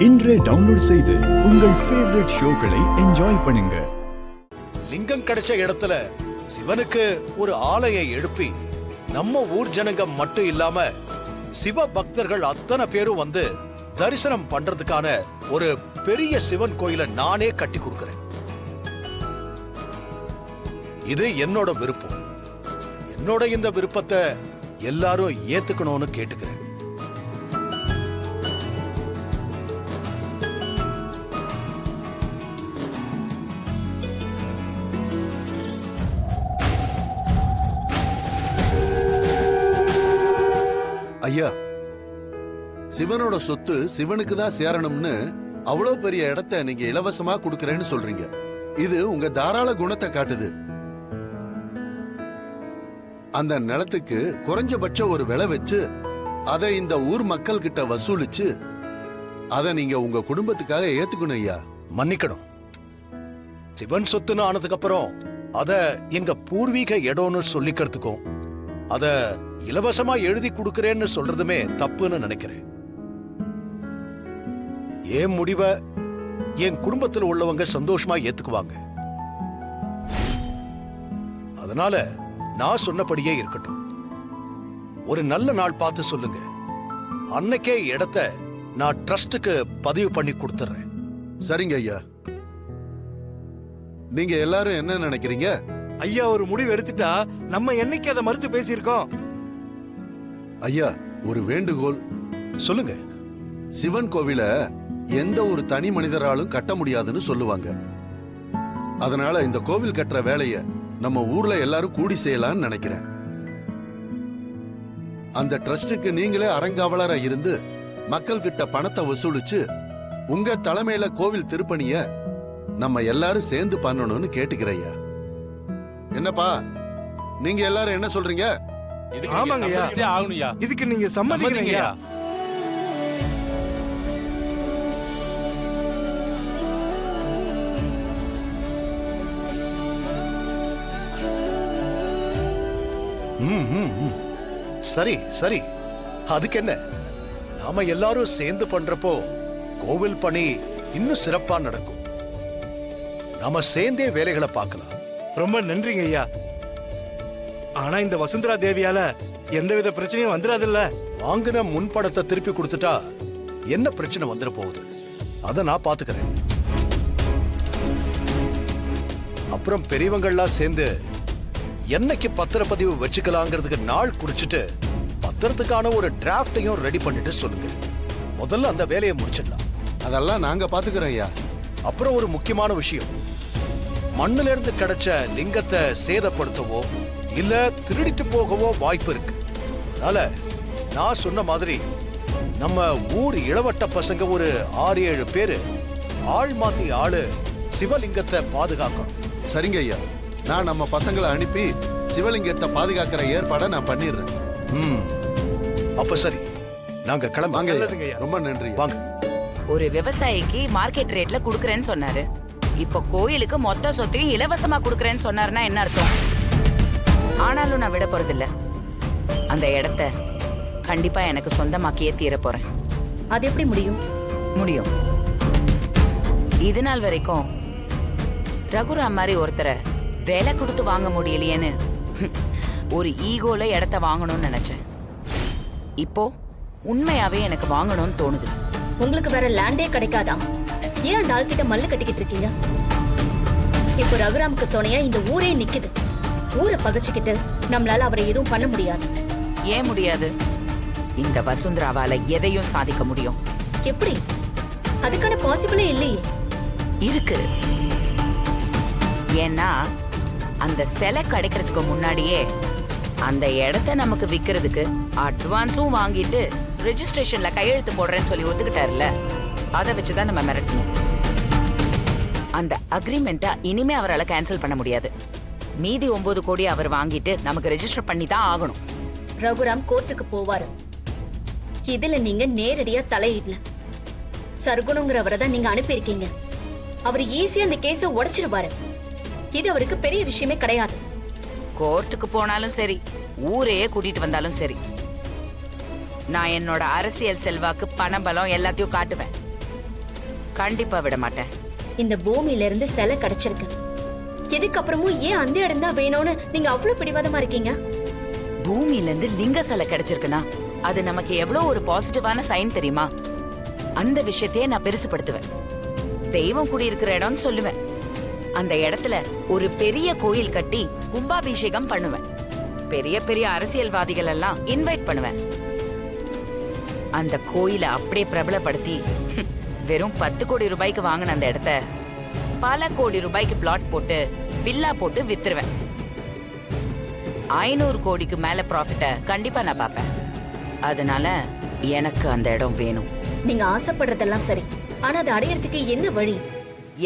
இன்றே டவுன்லோட் செய்து உங்கள் ஃபேவரட் ஷோக்களை என்ஜாய் பண்ணுங்க. லிங்கம் கிடைச்ச இடத்துல சிவனுக்கு ஒரு ஆலயை எழுப்பி நம்ம ஊர் ஜனங்க மட்டும் இல்லாம சிவ பக்தர்கள் அத்தனை பேரும் வந்து தரிசனம் பண்றதுக்கான ஒரு பெரிய சிவன் கோயிலை நானே கட்டி கொடுக்கிறேன். இது என்னோட விருப்பம். என்னோட இந்த விருப்பத்தை எல்லாரும் ஏத்துக்கணும்னு கேட்டுக்கிறேன். ஐயா, சிவனோட சொத்து சிவனுக்கு தான் சேரணும்னு அவ்வளவு பெரிய இடத்தை நீங்க இலவசமா கொடுக்கறேன்னு சொல்றீங்க. இது உங்க தாராள குணத்தை காட்டுது. அந்த நிலத்துக்கு குறைஞ்சபட்ச ஒரு விலை வச்சு அதை இந்த ஊர் மக்கள் கிட்ட வசூலிச்சு அதை நீங்க உங்க குடும்பத்துக்காக ஏத்துக்கணும் ஐயா. மன்னிக்கணும். சிவன் சொத்துன்னு ஆனதுக்கு அப்புறம் அத எங்க பூர்வீக இடம்னு சொல்லிக்கிறதுக்கும் அத இலவசமா எழுதி கொடுக்கறேன்னு சொல்றதுமே தப்புன்னு நினைக்கிறேன். என் முடிவை என் குடும்பத்தில் உள்ளவங்க சந்தோஷமா ஏத்துக்குவாங்க. அதனால நான் சொன்னபடியே இருக்கட்டும். ஒரு நல்ல நாள் பார்த்து சொல்லுங்க. அன்னைக்கே இடத்தை நான் ட்ரஸ்டுக்கு பதிவு பண்ணி கொடுத்துறேன். சரிங்க ஐயா. நீங்க எல்லாரும் என்ன நினைக்கிறீங்க? ஐயா, ஒரு முடிவு எடுத்துட்டா நம்ம என்னைக்கு அதை மறுத்து பேசியிருக்கோம். ஐயா, ஒரு வேண்டுகோள். சொல்லுங்க. சிவன் கோவில எந்த ஒரு தனி மனிதராலும் கட்ட முடியாதுன்னு சொல்லுவாங்க. அதனால இந்த கோவில் கட்டுற வேலைய நம்ம ஊர்ல எல்லாரும் கூடி செய்யலாம்னு நினைக்கிறேன். அந்த ட்ரஸ்டுக்கு நீங்களே அறங்காவலரா இருந்து மக்கள் கிட்ட பணத்தை வசூலிச்சு உங்க தலைமையில கோவில் திருப்பணிய நம்ம எல்லாரும் சேர்ந்து பண்ணணும்னு கேட்டுக்கிறையா. என்னப்பா, நீங்க எல்லாரும் என்ன சொல்றீங்க? ஆமாங்கய்யா, இதுக்கு நீங்க சம்மதிக்கிறீங்க. சரி சரி, அதுக்கு என்ன? நாம எல்லாரும் சேர்ந்து பண்றப்போ கோவில் பணி இன்னும் சிறப்பா நடக்கும். நாம சேர்ந்தே வேலைகளை பார்க்கலாம். ரொம்ப நன்றிங்க ஐயா. ஆனா இந்த வசுந்தரா தேவியால எந்தவித பிரச்சனையும் வந்துடாதுல்ல? வாங்கின முன்படத்தை திருப்பி கொடுத்துட்டா என்ன பிரச்சனை வந்துட போகுது? அத நான் பாத்துக்கிறேன். அப்புறம் பெரியவங்கள்லாம் சேர்ந்து என்னைக்கு பத்திரப்பதிவு வச்சுக்கலாங்கிறதுக்கு நாள் குறிச்சிட்டு பத்திரத்துக்கான ஒரு டிராஃப்டையும் ரெடி பண்ணிட்டு சொல்லுங்க. முதல்ல அந்த வேலையை முடிச்சிடலாம். அதெல்லாம் நாங்க பாத்துக்கிறோம் ஐயா. அப்புறம் ஒரு முக்கியமான விஷயம், மண்ணுல இருந்து கிடைச்ச லிங்கத்தை சேதப்படுத்தவோ இல்ல திருடிட்டு போகவோ வாய்ப்பு இருக்கு. அதனால நான் சொன்ன மாதிரி நம்ம ஊர் இளவட்ட பசங்க ஒரு 6-7 பேரு ஆள் மாத்தி ஆளு சிவலிங்கத்தை பாதுகாக்கணும். சரிங்க ஐயா, நான் நம்ம பசங்களை அனுப்பி சிவலிங்கத்தை பாதுகாக்கிற ஏற்பாடை நான் பண்ணிடுறேன். அப்ப சரி, நாங்க கிளம்பாங்க. ரொம்ப நன்றி. வாங்க. ஒரு விவசாயிக்கு மார்க்கெட் ரேட்ல குடுக்கறேன்னு சொன்னாரு. இப்ப கோயிலுக்கு மொத்த சொத்தையும் இலவசமா குடுக்கறேன்னு சொன்னாருன்னா என்ன அர்த்தம்? ஆனாலும் நான் விட போறதில்ல. அந்த இடத்த கண்டிப்பா எனக்கு சொந்தமாக்கியே தீர போறேன். அது எப்படி முடியும்? முடியும். இது நாள் வரைக்கும் ரகுராம் மாதிரி ஒருத்தரை விலை கொடுத்து வாங்க முடியலையேன்னு ஒரு ஈகோல இடத்த வாங்கணும்னு நினைச்சேன். இப்போ உண்மையாவே எனக்கு வாங்கணும்னு தோணுது. உங்களுக்கு வேற லேண்டே கிடைக்காதாம்? ஏன் அந்த ஆள்கிட்ட மல்லு கட்டிக்கிட்டு இருக்கீங்க? இப்போ ரகுராமுக்கு துணையா இந்த ஊரே நிக்குது. ஊரை பகச்சுக்கிட்டு நம்மளால அவரை எதுவும் பண்ண முடியாது. ஏன் முடியாது? இந்த வசுந்தராவால எதையும் சாதிக்க முடியும். எப்படி? அதுக்கான பாசிபிளே இல்லையே. இருக்கு. ஏன்னா அந்த சிலை கிடைக்கிறதுக்கு முன்னாடியே அந்த இடத்த நமக்கு விக்கிறதுக்கு அட்வான்ஸும் வாங்கிட்டு ரெஜிஸ்ட்ரேஷன்ல கையெழுத்து போடுறேன்னு சொல்லி ஒத்துக்கிட்டாருல, அதை வச்சுதான் நம்ம மிரட்டணும். அந்த அக்ரிமெண்ட்டை இனிமே அவரால் கேன்சல் பண்ண முடியாது. மீதி 9 கோடி அவர் வாங்கிட்டு நமக்கு ரெஜிஸ்டர் பண்ணி தான் ஆகணும். ரகுராம் கோர்ட்டுக்கு போவாரு. இதுல நீங்க நேரடியா தலையிடல. சர்க்குணங்கிறவரை தான் நீங்க அனுப்பியிருக்கீங்க. அவர் ஈஸியா அந்த கேஸை உடைச்சிடுவாரு. இது அவருக்கு பெரிய விஷயமே கிடையாது. கோர்ட்டுக்கு போனாலும் சரி, ஊரையே கூட்டிட்டு வந்தாலும் சரி, நான் என்னோட அரசியல் செல்வாக்கு, பணபலம் எல்லாத்தையும் காட்டுவேன். கண்டிப்பா விட மாட்டேன். இந்த பூமியில இருந்து சிலை கிடைச்சிருக்கு. இதுக்கப்புறமும் ஏன் அந்த இடம் தான் வேணும்னு நீங்க அவ்வளவு பிடிவாதமா இருக்கீங்க? பூமியில இருந்து லிங்க சிலை கிடைச்சிருக்குன்னா அது நமக்கு எவ்வளவு ஒரு பாசிட்டிவான சைன் தெரியுமா? அந்த விஷயத்தையே நான் பெருசுபடுத்துவேன். தெய்வம் குடியிருக்கிற இடம்னு சொல்லுவேன். அந்த இடத்துல ஒரு பெரிய கோயில் கட்டி கும்பாபிஷேகம் பண்ணுவேன். பெரிய பெரிய அரசியல்வாதிகள் எல்லாம் இன்வைட் பண்ணுவேன். அந்த கோயிலை அப்படியே பிரபலப்படுத்தி வெறும் 10 கோடி ரூபாய்க்கு வாங்கின அந்த இடத்த பல கோடி ரூபாய்க்கு பிளாட் போட்டு வில்லா போட்டு வித்துருவேன். 500 கோடிக்கு மேல ப்ராஃபிட்ட கண்டிப்பா நான் பார்ப்பேன். அதனால எனக்கு அந்த இடம் வேணும். நீங்க ஆசைப்படுறதெல்லாம் சரி, ஆனா அதை அடையறதுக்கு என்ன வழி?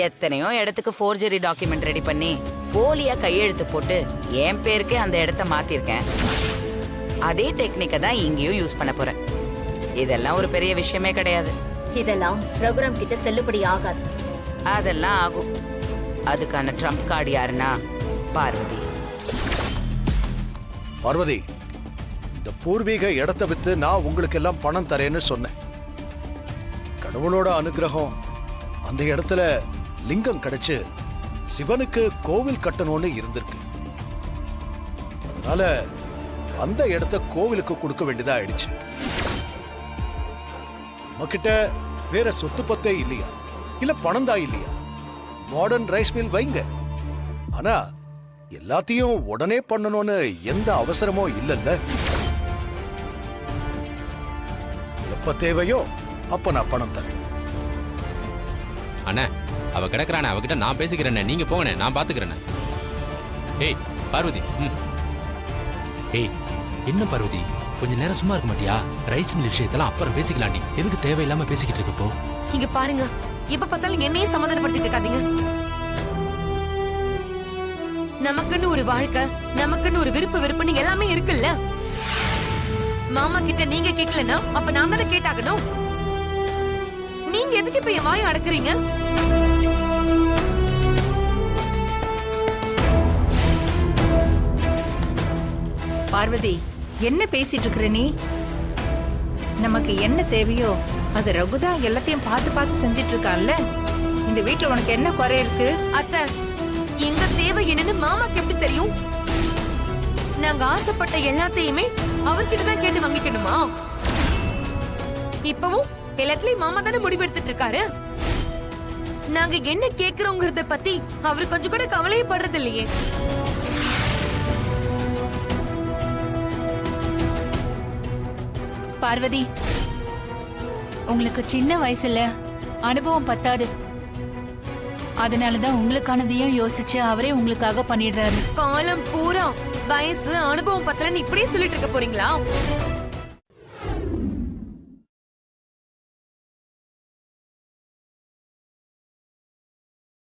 எத்தனையோ இடத்துக்கு ஃபோர்ஜரி டாக்குமெண்ட் ரெடி பண்ணி போலியா கையெழுத்து போட்டு என் பேருக்கே அந்த இடத்த மாத்திருக்கேன். அதே டெக்னிக்கை தான் இங்கேயும் யூஸ் பண்ண போறேன். இதெல்லாம் ஒரு பெரிய விஷயமே கிடையாது. இதெல்லாம் ரகுராம் கிட்ட செல்லுபடி ஆகாது. அதெல்லாம் ஆகும். அதுக்கான ட்ரம்ப் கார்டு யாருன்னா பார்வதி. பார்வதி, இந்த பூர்வீக இடத்தை வித்து நான் உங்களுக்கு எல்லாம் பணம் தரேன்னு சொன்னேன். கடவுளோட அனுகிரகம் அந்த இடத்துல லிங்கம் கிடைச்சு சிவனுக்கு கோவில் கட்டணும்னு இருந்திருக்கு. அதனால அந்த இடத்த கோவிலுக்கு கொடுக்க வேண்டியதா ஆயிடுச்சு. நம்மகிட்ட வேற சொத்து பத்தே இல்லையா, இல்ல பணம் தான் இல்லையா? மாடர்ன் ரைஸ் மில் வைங்க. ஆனா எல்லாத்தையும் உடனே பண்ணணும்னு எந்த அவசரமும் இல்லல்ல. எப்ப தேவையோ அப்ப நான் பணம் தரேன். அண்ணா, அவ கிடக்குறானே, அவகிட்ட நான் பேசிக்கிறேன். நீங்க போங்கண்ணே, நான் பாத்துக்கிறேன். ஏய் பார்வதி. ஏய் என்ன பார்வதி, கொஞ்ச நேரம் சும்மா இருக்க மாட்டியா? ரைஸ் மில் விஷயத்தெல்லாம் அப்புறம் பேசிக்கலாண்டி. எதுக்கு தேவையில்லாம பேசிக்கிட்டு இருக்கப்போ? இங்க பாருங்க, இப்ப பார்த்தாலும் என்னையே சமாதானப்படுத்திட்டு இருக்காதீங்க. நமக்குன்னு ஒரு வாழ்க்கை, நமக்குன்னு ஒரு வெறுப்பு எல்லாமே இருக்குல்ல. மாமா கிட்ட நீங்க கேட்கலன்னா அப்ப நான் தானே கேட்டாகணும். நீங்க எதுக்கு இப்ப என் வாயை அடக்குறீங்க? பார்வதி, என்ன பேசிட்டு இருக்கிற நீ? நமக்கு என்ன தேவையோ அது ரகுதான் எல்லாத்தையும் பார்த்து பார்த்து செஞ்சிட்டு இருக்கான்ல. இந்த வீட்டுல உனக்கு என்ன குறை இருக்கு? அத்தை, எங்க தேவை என்னன்னு மாமாக்கு எப்படி தெரியும்? நாங்க ஆசைப்பட்ட எல்லாத்தையுமே அவர்கிட்ட தான் கேட்டு வாங்கிக்கணுமா? இப்பவும் எல்லாத்துலயும் மாமா தானே முடிவெடுத்துட்டு இருக்காரு. நாங்க என்ன கேக்குறோங்கிறத பத்தி அவரு கொஞ்சம் கூட கவலையே படுறது இல்லையே. பார்வதி, உங்களுக்கு சின்ன வயசுல அனுபவம் பத்தாது. அதனாலதான் உங்களுக்கானதையும் யோசிச்சு அவரே உங்களுக்காக பண்ணிடுறாரு. காலம் பூரா வயசு அனுபவம் பத்தலன்னு இப்படியே சொல்லிட்டு இருக்க போறீங்களா?